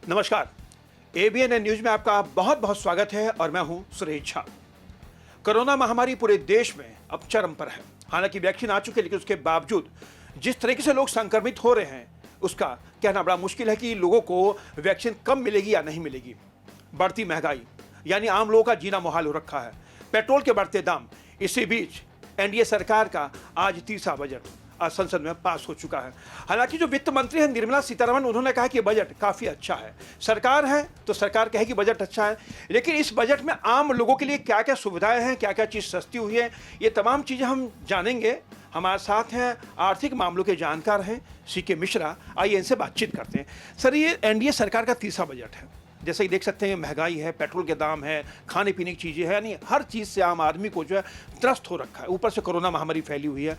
नमस्कार। ABN news में आपका बहुत बहुत स्वागत है और मैं हूं सुरेश झा। कोरोना महामारी पूरे देश में अब चरम पर है। हालांकि वैक्सीन आ चुकी है, लेकिन उसके बावजूद जिस तरीके से लोग संक्रमित हो रहे हैं उसका कहना बड़ा मुश्किल है कि लोगों को वैक्सीन कब मिलेगी या नहीं मिलेगी। बढ़ती महंगाई यानी आम लोगों का जीना मुहाल हो रखा है। पेट्रोल के बढ़ते दाम, इसी बीच एनडीए सरकार का आज तीसरा बजट आज संसद में पास हो चुका है। हालांकि जो वित्त मंत्री हैं निर्मला सीतारमण, उन्होंने कहा कि बजट काफी अच्छा है। सरकार है तो सरकार कहे कि बजट अच्छा है, लेकिन इस बजट में आम लोगों के लिए क्या क्या सुविधाएं हैं, क्या क्या चीज सस्ती हुई है, ये तमाम चीजें हम जानेंगे। हमारे साथ हैं आर्थिक मामलों के जानकार हैं सीके मिश्रा। आइए इनसे बातचीत करते हैं। सर, ये एनडीए सरकार का तीसरा बजट है। जैसे कि देख सकते हैं, महंगाई है, पेट्रोल के दाम है, खाने पीने की चीज़ें हैं, यानी हर चीज़ से आम आदमी को जो है त्रस्त हो रखा है। ऊपर से कोरोना महामारी फैली हुई है।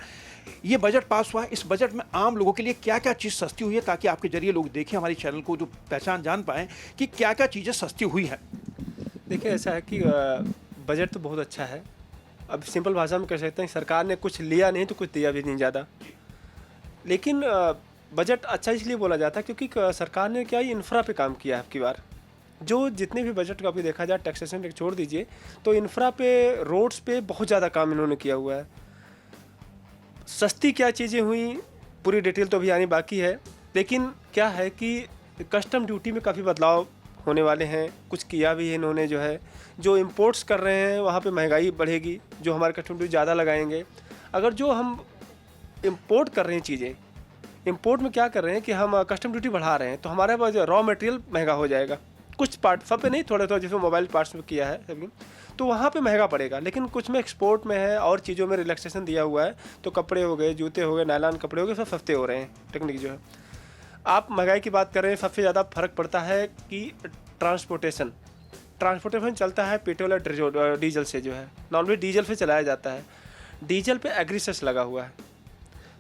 ये बजट पास हुआ है। इस बजट में आम लोगों के लिए क्या क्या चीज़ सस्ती हुई है, ताकि आपके जरिए लोग देखें, हमारे चैनल को जो पहचान जान पाएँ कि क्या क्या चीज़ें सस्ती हुई है। देखिए, ऐसा है कि बजट तो बहुत अच्छा है। अब सिंपल भाषा में कह सकते हैं, सरकार ने कुछ लिया नहीं तो कुछ दिया भी नहीं ज़्यादा। लेकिन बजट अच्छा इसलिए बोला जाता है क्योंकि सरकार ने क्या इंफ्रा पे काम किया है। आपकी बार जो जितने भी बजट का अभी देखा जाए, टैक्सेशन छोड़ दीजिए, तो इंफ्रा पे, रोड्स पे बहुत ज़्यादा काम इन्होंने किया हुआ है। सस्ती क्या चीज़ें हुई, पूरी डिटेल तो अभी आनी बाकी है। लेकिन क्या है कि कस्टम ड्यूटी में काफ़ी बदलाव होने वाले हैं। कुछ किया भी है इन्होंने, जो है जो इम्पोर्ट्स कर रहे हैं वहाँ पे महंगाई बढ़ेगी, जो हमारे कस्टम ड्यूटी ज़्यादा लगाएंगे। अगर जो हम इम्पोर्ट कर रहे हैं चीज़ें, इम्पोर्ट में क्या कर रहे हैं कि हम कस्टम ड्यूटी बढ़ा रहे हैं, तो हमारे पास रॉ मटेरियल महंगा हो जाएगा। कुछ पार्ट, सब पे नहीं, थोड़ा थोड़ा, जैसे मोबाइल पार्ट्स में किया है सभी, तो वहाँ पे महंगा पड़ेगा। लेकिन कुछ में एक्सपोर्ट में है और चीज़ों में रिलैक्सेशन दिया हुआ है, तो कपड़े हो गए, जूते हो गए, नायलॉन कपड़े हो गए, सब सस्ते हो रहे हैं। टेक्निक जो है, आप महंगाई की बात कर रहे हैं, सबसे ज़्यादा फर्क पड़ता है कि ट्रांसपोर्टेशन चलता है पेट्रोल और डीजल से, जो है नॉर्मली डीजल से चलाया जाता है। डीजल पे एग्रीसेस लगा हुआ है,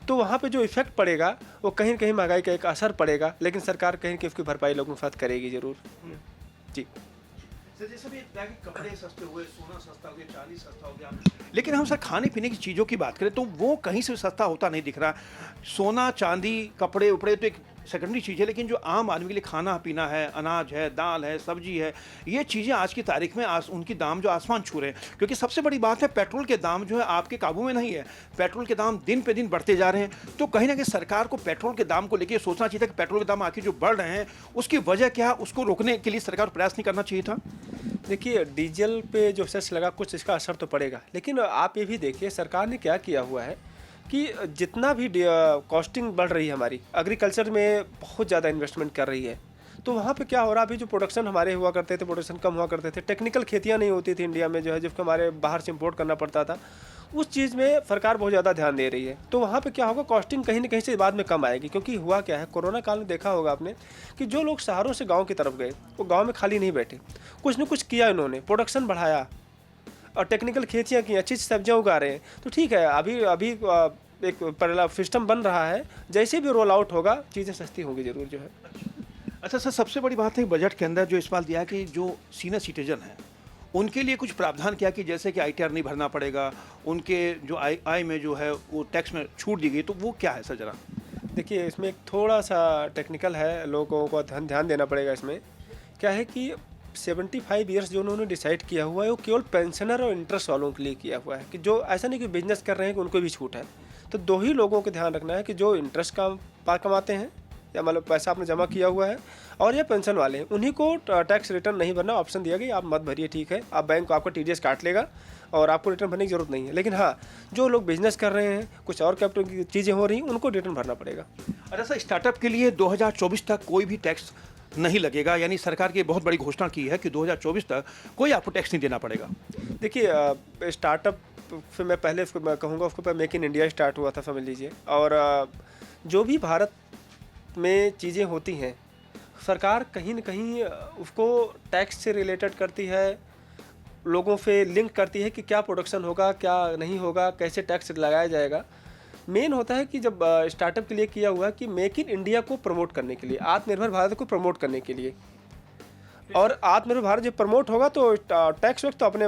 तो वहाँ पे जो इफेक्ट पड़ेगा वो कहीं न कहीं महंगाई का एक असर पड़ेगा। लेकिन सरकार कहीं कि उसकी भरपाई लोगों के साथ करेगी ज़रूर। जी सर, जैसे भी इतना कि कपड़े सस्ते हुए, सोना सस्ता हो गया, चांदी सस्ता हो गया, लेकिन हम सर खाने पीने की चीज़ों की बात करें तो वो कहीं से सस्ता होता नहीं दिख रहा। सोना, चांदी, कपड़े उपड़े तो एक सेकेंडरी चीज़ है, लेकिन जो आम आदमी के लिए खाना पीना है, अनाज है, दाल है, सब्जी है, ये चीज़ें आज की तारीख में उनकी दाम जो आसमान छू रहे हैं। क्योंकि सबसे बड़ी बात है, पेट्रोल के दाम जो है आपके काबू में नहीं है। पेट्रोल के दाम दिन पे दिन बढ़ते जा रहे हैं। तो कहीं ना कहीं सरकार को पेट्रोल के दाम को लेकर सोचना चाहिए था कि पेट्रोल के दाम आखिर जो बढ़ रहे हैं उसकी वजह क्या है, उसको रोकने के लिए सरकार को प्रयास नहीं करना चाहिए था। देखिए, डीजल पे जो सेस लगा, कुछ इसका असर तो पड़ेगा। लेकिन आप ये भी देखिए, सरकार ने क्या किया हुआ है कि जितना भी कॉस्टिंग बढ़ रही है हमारी, एग्रीकल्चर में बहुत ज़्यादा इन्वेस्टमेंट कर रही है। तो वहाँ पे क्या हो रहा है, अभी जो प्रोडक्शन हमारे हुआ करते थे, प्रोडक्शन कम हुआ करते थे, टेक्निकल खेतियाँ नहीं होती थी इंडिया में, जो है जिसको हमारे बाहर से इम्पोर्ट करना पड़ता था, उस चीज़ में सरकार बहुत ज़्यादा ध्यान दे रही है। तो वहाँ पे क्या होगा, कॉस्टिंग कहीं ना कहीं से बाद में कम आएगी। क्योंकि हुआ क्या है, कोरोना काल में देखा होगा आपने कि जो लोग शहरों से गाँव की तरफ गए, वो गाँव में खाली नहीं बैठे, कुछ न कुछ किया इन्होंने, प्रोडक्शन बढ़ाया और टेक्निकल खेतियाँ की, अच्छी सब्जियाँ उगा रहे हैं। तो ठीक है, अभी अभी एक सिस्टम बन रहा है, जैसे भी रोल आउट होगा चीज़ें सस्ती होंगी ज़रूर, जो है। अच्छा सर, सबसे बड़ी बात है बजट के अंदर जो इस बात दिया कि जो सीनियर सिटीजन हैं उनके लिए कुछ प्रावधान किया कि जैसे कि आईटीआर नहीं भरना पड़ेगा, उनके जो आय में जो है वो टैक्स में छूट दी गई, तो वो क्या है सर जरा। देखिए, इसमें एक थोड़ा सा टेक्निकल है, लोगों को ध्यान देना पड़ेगा। इसमें क्या है कि 75 ईयर्स जो उन्होंने डिसाइड किया हुआ है, वो केवल पेंशनर और इंटरेस्ट वालों के लिए किया हुआ है। कि जो ऐसा नहीं कि बिजनेस कर रहे हैं कि उनको भी छूट है। तो दो ही लोगों को ध्यान रखना है कि जो इंटरेस्ट का कमाते हैं, या मतलब पैसा आपने जमा किया हुआ है, और ये पेंशन वाले हैं, उन्हीं को टैक्स रिटर्न नहीं भरना। ऑप्शन दिया गया, आप मत भरिए, ठीक है, आप बैंक को आपका टीडीएस काट लेगा और आपको रिटर्न भरने की जरूरत नहीं है। लेकिन हाँ, जो लोग बिजनेस कर रहे हैं, कुछ और कैपिटल की चीज़ें हो रही हैं, उनको रिटर्न भरना पड़ेगा। अच्छा सर, स्टार्टअप के लिए 2024 तक कोई भी टैक्स नहीं लगेगा, यानी सरकार की बहुत बड़ी घोषणा की है कि 2024 तक कोई आपको टैक्स नहीं देना पड़ेगा। देखिए, स्टार्टअप फिर मैं पहले मैं कहूँगा, उसको मेक इन इंडिया स्टार्ट हुआ था, समझ लीजिए। और जो भी भारत में चीज़ें होती हैं, सरकार कहीं न कहीं उसको टैक्स से रिलेटेड करती है, लोगों से लिंक करती है कि क्या प्रोडक्शन होगा, क्या नहीं होगा, कैसे टैक्स लगाया जाएगा। मेन होता है कि जब स्टार्टअप के लिए किया हुआ है कि मेक इन इंडिया को प्रमोट करने के लिए, आत्मनिर्भर भारत को प्रमोट करने के लिए। और आत्मनिर्भर भारत जब प्रमोट होगा तो टैक्स वक्त तो अपने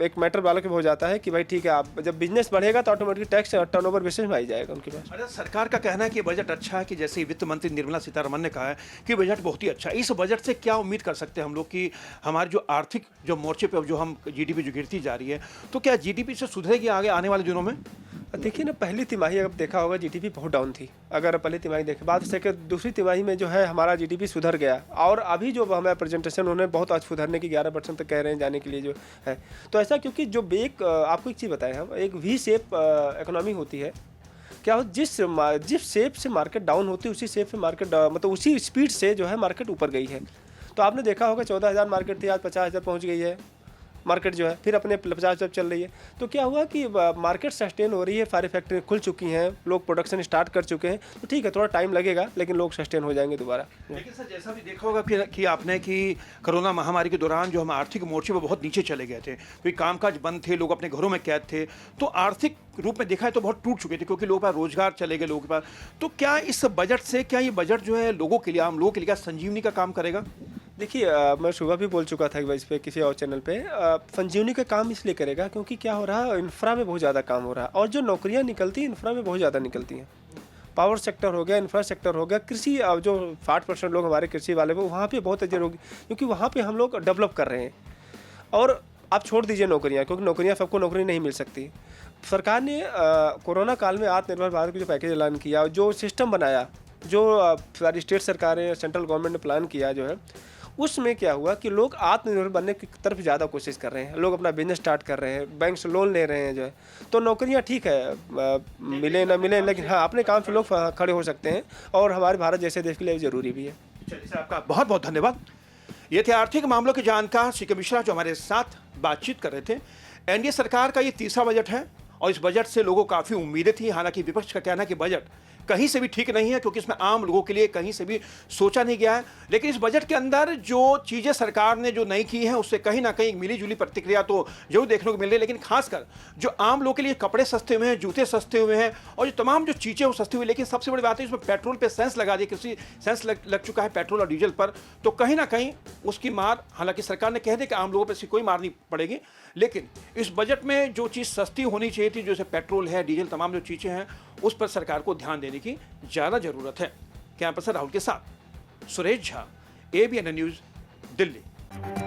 एक मैटर वाला के हो जाता है कि भाई ठीक है, आप जब बिजनेस बढ़ेगा तो ऑटोमेटिक टैक्स टर्नओवर बेसिस में आ ही जाएगा उनके पास। अच्छा, सरकार का कहना है कि बजट अच्छा है, कि जैसे वित्त मंत्री निर्मला सीतारमण ने कहा है कि बजट बहुत ही अच्छा है। इस बजट से क्या उम्मीद कर सकते हैं हम लोग कि हमारे जो आर्थिक जो मोर्चे पे अब जो हम जीडीपी जो गिरती जा रही है, तो क्या जीडीपी से सुधरेगी आगे आने वाले दिनों में? देखिए ना, पहली तिमाही अगर देखा होगा जीडीपी बहुत डाउन थी। अगर पहली तिमाही देखे, बात से कि दूसरी तिमाही में जो है हमारा जीडीपी सुधर गया, और अभी जो हमारा प्रेजेंटेशन उन्होंने बहुत आज सुधरने की 11% तक कह रहे हैं जाने के लिए जो है। तो ऐसा क्योंकि जो एक आपको एक चीज़ बताएं, हम एक वी शेप इकोनॉमी होती है। क्या हो, जिस शेप से मार्केट डाउन होती है उसी शेप से मार्केट मतलब उसी स्पीड से जो है मार्केट ऊपर गई है। तो आपने देखा होगा 14,000 मार्केट थी, आज 50,000 पहुँच गई है मार्केट जो है, फिर अपने 50 जब चल रही है। तो क्या हुआ कि मार्केट सस्टेन हो रही है, सारी फैक्ट्री खुल चुकी हैं, लोग प्रोडक्शन स्टार्ट कर चुके हैं। तो ठीक है, थोड़ा टाइम लगेगा लेकिन लोग सस्टेन हो जाएंगे दोबारा। लेकिन सर, जैसा भी देखा होगा कि आपने कि कोरोना महामारी के दौरान जो हम आर्थिक मोर्चे पर बहुत नीचे चले गए थे, क्योंकि कामकाज बंद थे, लोग अपने घरों में कैद थे, तो आर्थिक रूप में देखा है तो बहुत टूट चुके थे, क्योंकि लोगों के पास रोजगार चले गए लोगों के पास। तो क्या इस बजट से, क्या ये बजट जो है लोगों के लिए, आम लोगों के लिए क्या संजीवनी का काम करेगा? देखिए, मैं सुबह भी बोल चुका था इस पे किसी और चैनल पे, संजीवनी का काम इसलिए करेगा क्योंकि क्या हो रहा है, इंफ्रा में बहुत ज़्यादा काम हो रहा है, और जो नौकरियां निकलती हैं इंफ्रा में बहुत ज़्यादा निकलती हैं। पावर सेक्टर हो गया, इंफ्रा सेक्टर हो गया, कृषि, जो 60% लोग हमारे कृषि वाले वो वहाँ पे बहुत अजर होगी, क्योंकि वहाँ पे हम लोग डेवलप कर रहे हैं। और आप छोड़ दीजिए नौकरियाँ, क्योंकि नौकरियाँ सबको नौकरी नहीं मिल सकती। सरकार ने कोरोना काल में आत्मनिर्भर भारत का जो पैकेज ऐलान किया, जो सिस्टम बनाया, जो सारी स्टेट सरकारें, सेंट्रल गवर्नमेंट ने प्लान किया जो है, उसमें क्या हुआ कि लोग आत्मनिर्भर बनने की तरफ ज़्यादा कोशिश कर रहे हैं। लोग अपना बिजनेस स्टार्ट कर रहे हैं, बैंक से लोन ले रहे हैं जो है। तो नौकरियां ठीक है, मिले ना मिले, लेकिन हाँ, अपने काम से लोग खड़े हो सकते हैं, और हमारे भारत जैसे देश के लिए ज़रूरी भी है। चलिए सर, आपका बहुत बहुत धन्यवाद। ये थे आर्थिक मामलों के जानकार सीके मिश्रा, जो हमारे साथ बातचीत कर रहे थे। एनडीए सरकार का ये तीसरा बजट है, और इस बजट से लोगों को काफ़ी उम्मीदें थी। हालांकि विपक्ष का कहना है कि बजट कहीं से भी ठीक नहीं है, क्योंकि इसमें आम लोगों के लिए कहीं से भी सोचा नहीं गया है। लेकिन इस बजट के अंदर जो चीज़ें सरकार ने जो नई की हैं, उससे कहीं ना कहीं मिली जुली प्रतिक्रिया तो जरूर देखने को मिल रही है। लेकिन खासकर जो आम लोगों के लिए कपड़े सस्ते हुए हैं, जूते सस्ते हुए हैं, और जो तमाम जो चीज़ें वो सस्ती हुई। लेकिन सबसे बड़ी बात है, इसमें पेट्रोल पे सेंस लगा दिया, किसी सेंस लग चुका है पेट्रोल और डीजल पर। तो कहीं ना कहीं उसकी मार, हालांकि सरकार ने कह दिया कि आम लोगों पर इसकी कोई मार नहीं पड़ेगी, लेकिन इस बजट में जो चीज़ सस्ती होनी चाहिए थी, जैसे पेट्रोल है, डीजल, तमाम जो चीज़ें हैं, उस पर सरकार को ध्यान देने की ज़्यादा ज़रूरत है। कैंपस राहुल के साथ सुरेश झा, ABN न्यूज़, दिल्ली।